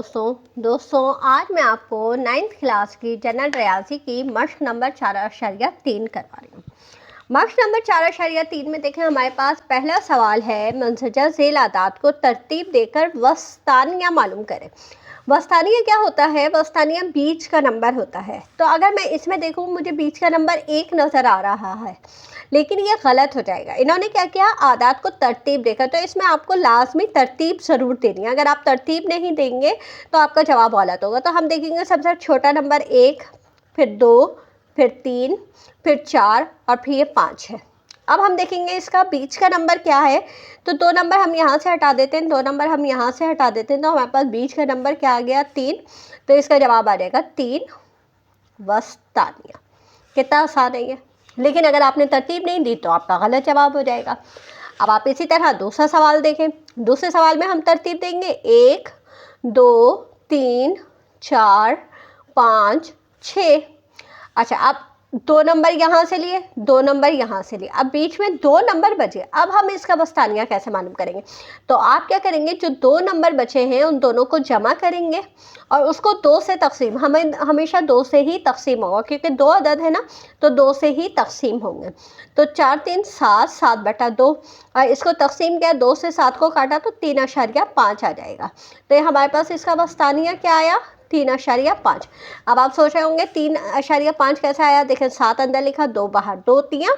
दोस्तों आज मैं आपको 9th क्लास की जनरल रियाजी की मश्क नंबर 4.3 करवा रही हूँ। मश्क नंबर 4.3 में देखें, हमारे पास पहला सवाल है, मुंसजम झेल आदात को तरतीब देकर वस्तानिया मालूम करें। वस्तानिया क्या होता है? वस्तानिया बीच का नंबर होता है। तो अगर मैं इसमें देखूँ, मुझे बीच का नंबर 1 नज़र आ रहा है, लेकिन ये गलत हो जाएगा। इन्होंने क्या किया, आदात को तरतीब देखा, तो इसमें आपको लाजमी तरतीब ज़रूर देनी है। अगर आप तरतीब नहीं देंगे तो आपका जवाब गलत होगा। तो हम देखेंगे सबसे छोटा नंबर 1, फिर 2, फिर 3, फिर 4 और फिर ये 5 है। अब हम देखेंगे इसका बीच का नंबर क्या है। तो 2 नंबर हम यहाँ से हटा देते हैं, 2 नंबर हम यहाँ से हटा देते हैं, तो हमारे पास बीच का नंबर क्या आ गया, 3। तो इसका जवाब आ जाएगा 3 वस्तानिया। कितना आसान है ये। लेकिन अगर आपने तरतीब नहीं दी तो आपका गलत जवाब हो जाएगा। अब आप इसी तरह दूसरा सवाल देखें। दूसरे सवाल में हम तरतीब देंगे 1, 2, 3, 4, 5, 6। अच्छा, अब 2 नंबर यहाँ से लिए, 2 नंबर यहाँ से लिए, अब बीच में 2 नंबर बचे। अब हम इसका वस्तानिया कैसे मालूम करेंगे? तो आप क्या करेंगे, जो 2 नंबर बचे हैं उन दोनों को जमा करेंगे और उसको 2 से तकसीम, हमें हमेशा 2 से ही तकसीम होगा, क्योंकि 2 अदद है ना, तो 2 से ही तकसीम होंगे। तो 4 3 7, 7/2 और इसको तकसीम किया, 2 से 7 को काटा तो 3.5 आ जाएगा। तो ये हमारे पास इसका वस्तानिया क्या आया, 3.5। अब आप सोच रहे होंगे 3.5 कैसे आया। देखें, 7 अंदर लिखा, 2 बाहर, 2 3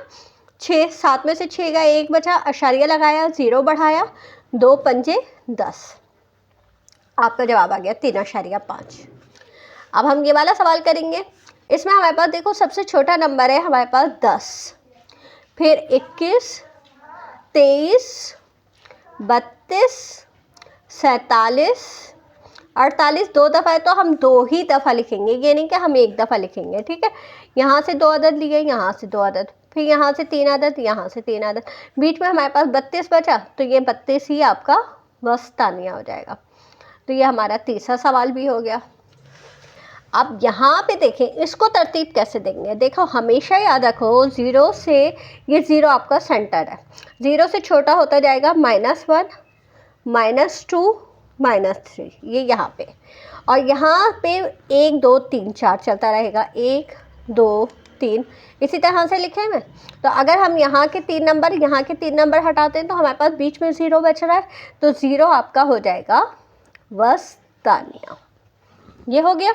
6, 7 में से 6 का 1 बचा, अशारिया लगाया, 0 बढ़ाया, 2 पंजे 10। आपका जवाब आ गया 3.5। अब हम ये वाला सवाल करेंगे। इसमें हमारे पास देखो सबसे छोटा नंबर है हमारे पास 10, फिर 21, 23, 32, 47, 48 2 दफ़ा है, तो हम 2 ही दफ़ा लिखेंगे, ये नहीं कि हम 1 दफ़ा लिखेंगे। ठीक है, यहाँ से 2 अदद लिए, यहाँ से 2 अदद, फिर यहाँ से 3 अदद, यहाँ से 3 अदद, बीच में हमारे पास 32 बचा, तो ये 32 ही आपका वस्तानिया हो जाएगा। तो ये हमारा तीसरा सवाल भी हो गया। अब यहाँ पे देखें, इसको तरतीब कैसे देंगे। देखो, हमेशा याद रखो 0 से, ये 0 आपका सेंटर है, 0 से छोटा होता जाएगा -1, -2, -3, ये यहाँ पे, और यहाँ पे 1 2 3 4 चलता रहेगा, 1 2 3 इसी तरह से लिखे में। तो अगर हम यहाँ के 3 नंबर, यहाँ के 3 नंबर हटाते हैं तो हमारे पास बीच में 0 बच रहा है, तो 0 आपका हो जाएगा वस्तानिया। ये हो गया।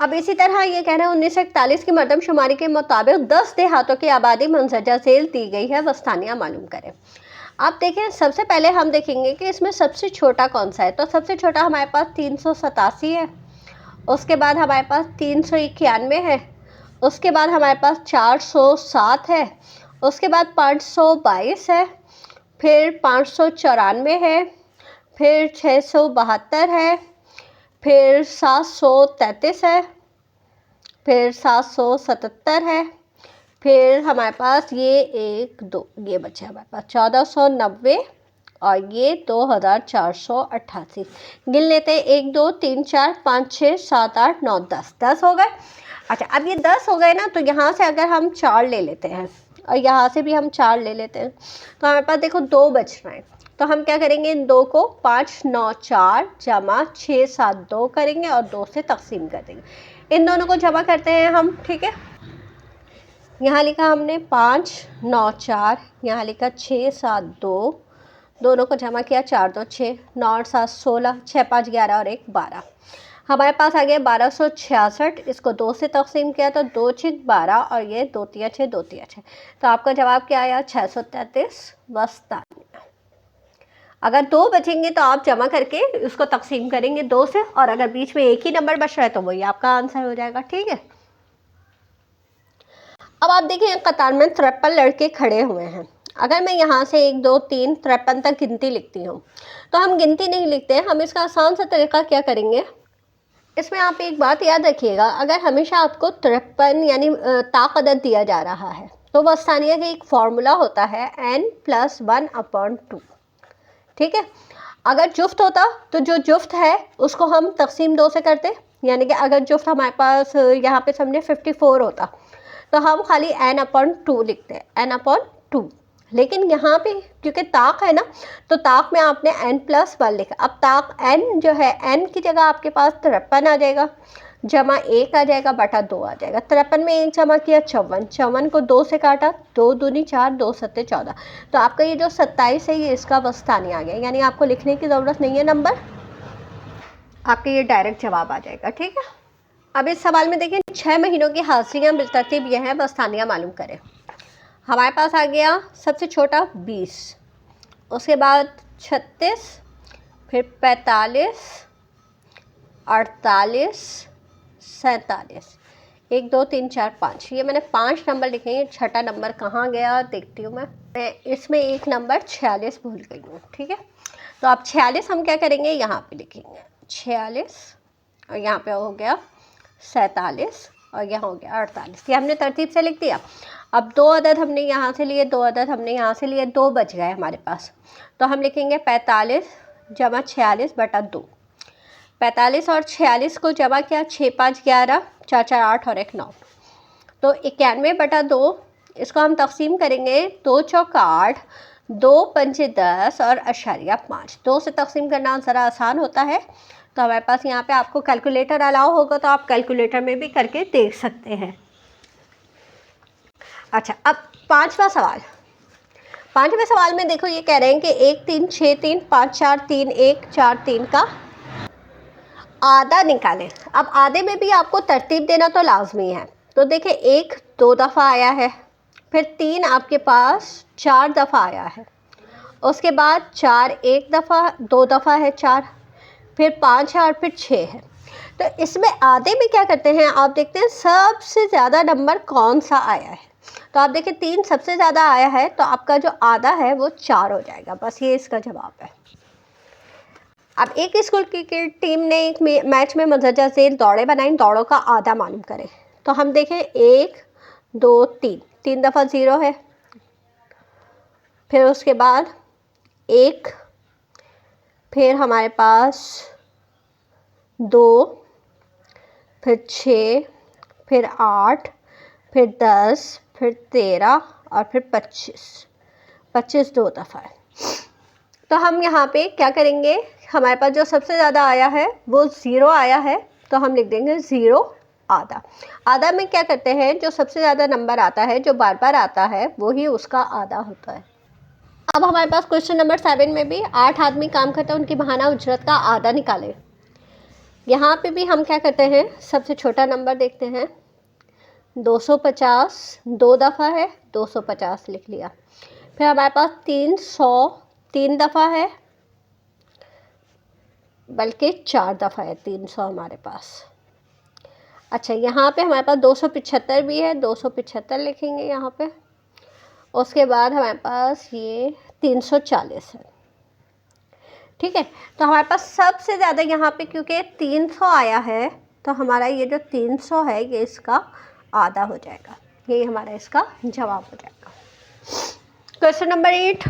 अब इसी तरह ये कह रहे हैं 1941 की मरदमशुमारी के मुताबिक 10 देहातों की आबादी मंजर झेल दी गई है, वस्तानिया मालूम करें। आप देखें, सबसे पहले हम देखेंगे कि इसमें सबसे छोटा कौन सा है। तो सबसे छोटा हमारे पास 387 है, उसके बाद हमारे पास 391 है, उसके बाद हमारे पास 407 है, उसके बाद 522 है, फिर 594 है, फिर 672 है, फिर 733 है, फिर 777 है, फिर हमारे पास ये 1 2 ये बचे हमारे पास 1490 और ये 2488। गिन लेते हैं, 1 2 3 4 5 6 7 8 9 10 हो गए। अच्छा, अब ये 10 हो गए ना, तो यहाँ से अगर हम 4 ले लेते हैं और यहाँ से भी हम 4 ले लेते हैं, तो हमारे पास देखो 2 बच रहे हैं। तो हम क्या करेंगे, इन 2 को 5 9 4 जमा 6 7 2 करेंगे और 2 से तकसीम कर देंगे। इन दोनों को जमा करते हैं हम। ठीक है, यहाँ लिखा हमने 5 9 4, यहाँ लिखा 6 7 2, दोनों को जमा किया, 4 2 6, 9 8 7 16, 6 5 11 और 1 12। हमारे पास आ गया 1266। इसको 2 से तकसीम किया तो 2 6 12 और ये 2 3 6 2 3 6। तो आपका जवाब क्या आया, 633 वस्तानिया। अगर 2 बचेंगे तो आप जमा करके उसको तकसीम करेंगे 2 से, और अगर बीच में एक ही नंबर बच रहा है तो वही आपका आंसर हो जाएगा। ठीक है, अब आप देखिए कतार में 53 लड़के खड़े हुए हैं। अगर मैं यहाँ से 1 2 3 53 तक गिनती लिखती हूँ, तो हम गिनती नहीं लिखते हैं, हम इसका आसान सा तरीका क्या करेंगे। इसमें आप एक बात याद रखिएगा, अगर हमेशा आपको 53 यानी ताक अदद दिया जा रहा है, तो वस्तानिया का एक फार्मूला होता है n+1/2। ठीक है, अगर जुफ्त होता तो जो जुफ्त है उसको हम तकसीम 2 से करते, यानी कि अगर जुफ्त हमारे पास यहाँ पे समझे 54 होता, तो हम खाली n/2 लिखते हैं, n/2। लेकिन यहाँ पे क्योंकि ताक है ना, तो ताक में आपने n+1 लिखा। अब ताक n जो है, n की जगह आपके पास 53 आ जाएगा, जमा 1 आ जाएगा, बटा 2 आ जाएगा। 53 में 1 जमा किया 54, 54 को 2 से काटा, 2 दूनी 4, 2 सत्ते 14। तो आपका ये जो 27 है ये इसका वस्तानी आ गया, यानी आपको लिखने की ज़रूरत नहीं है नंबर, आपके ये डायरेक्ट जवाब आ जाएगा। ठीक है, अब इस सवाल में देखिए 6 महीनों की हाजिरियाँ बिलतरतीब ये हैं, वस्तानियाँ मालूम करें। हमारे पास आ गया सबसे छोटा 20, उसके बाद 36, फिर 45, 48, 47, 1 2 3 4 5, ये मैंने 5 नंबर लिखे हैं। छठा नंबर कहाँ गया देखती हूँ मैं इसमें एक नंबर 46 भूल गई हूँ। ठीक है, तो अब 46 हम क्या करेंगे, यहाँ पे लिखेंगे 46, और यहाँ पे हो गया 47, और यहाँ हो गया 48। ये हमने तरतीब से लिख दिया। अब 2 अदद हमने यहाँ से लिए, 2 अदद हमने यहाँ से लिए, 2 बच गए हमारे पास, तो हम लिखेंगे 45 जमा 46 बटा 2। 45 और 46 को जमा किया, 6 5 11, 4 4 8 और 1 9, तो 91 बटा 2। इसको हम तकसीम करेंगे, 2 चौक 8, 2 पंजे 10 और अशारिया 5। 2 से तकसीम करना ज़रा आसान होता है, तो हमारे पास यहाँ पे आपको कैलकुलेटर अलाउ होगा, तो आप कैलकुलेटर में भी करके देख सकते हैं। अच्छा, अब 5वां सवाल। 5वें सवाल में देखो ये कह रहे हैं कि 1 3 6 3 5 4 3 1 4 3 का आधा निकालें। अब आधे में भी आपको तरतीब देना तो लाजमी है। तो देखिए 1 2 दफ़ा आया है, फिर 3 आपके पास 4 दफ़ा आया है, उसके बाद 4 1 दफ़ा, 2 दफ़ा है 4, फिर 5 है और फिर 6 है। तो इसमें आधे में क्या करते हैं, आप देखते हैं सबसे ज़्यादा नंबर कौन सा आया है। तो आप देखिए 3 सबसे ज़्यादा आया है, तो आपका जो आधा है वो 4 हो जाएगा। बस ये इसका जवाब है। अब एक स्कूल की टीम ने एक मैच में मंदरजा झेल दौड़ें बनाई, दौड़ों का आधा मालूम करें। तो हम देखें 1 2 3, 3 दफ़ा 0 है, फिर उसके बाद 1, फिर हमारे पास 2, फिर 6, फिर 8, फिर 10, फिर 13 और फिर 25। 25 2 दफ़ा है। तो हम यहाँ पे क्या करेंगे, हमारे पास जो सबसे ज़्यादा आया है वो 0 आया है, तो हम लिख देंगे 0 आधा। आधा में क्या करते हैं, जो सबसे ज़्यादा नंबर आता है, जो बार बार आता है, वो ही उसका आधा होता है। अब हमारे पास क्वेश्चन नंबर 7 में भी 8 आदमी काम करते हैं, उनकी माहाना उजरत का आधा निकालें। यहाँ पे भी हम क्या करते हैं, सबसे छोटा नंबर देखते हैं, 250 2 दफ़ा है, 250 लिख लिया। फिर हमारे पास 300 3 दफ़ा है, बल्कि 4 दफ़ा है 300 हमारे पास। अच्छा, यहाँ पे हमारे पास 275 भी है, 275 लिखेंगे यहाँ पे। उसके बाद हमारे पास ये 340 है। ठीक है, तो हमारे पास सबसे ज़्यादा यहाँ पे क्योंकि 300 आया है, तो हमारा ये जो 300 है ये इसका आधा हो जाएगा, ये हमारा इसका जवाब हो जाएगा। Question number 8।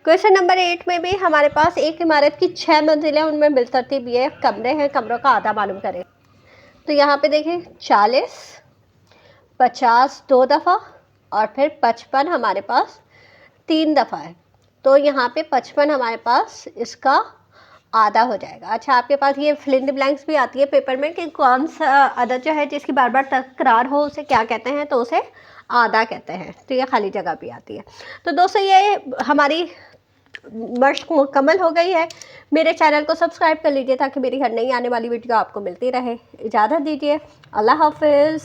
क्वेश्चन नंबर 8 में भी हमारे पास एक इमारत की 6 मंजिलें, उनमें बिलतरतीब ये कमरे हैं, कमरों का आधा मालूम करें। तो यहाँ पे देखें 40 50 2 दफ़ा और फिर 55 हमारे पास 3 दफ़ा है, तो यहाँ पे 55 हमारे पास इसका आधा हो जाएगा। अच्छा, आपके पास ये फिल इन द ब्लैंक्स भी आती है पेपर में कि कौन सा अदद जो है जिसकी बार बार तकरार हो उसे क्या कहते हैं, तो उसे आधा कहते हैं। तो ये खाली जगह भी आती है। तो दोस्तों ये हमारी मश्क मुकम्मल हो गई है। मेरे चैनल को सब्सक्राइब कर लीजिए ताकि मेरी हर नई आने वाली वीडियो आपको मिलती रहे। इजाज़त दीजिए, अल्लाह हाफिज़।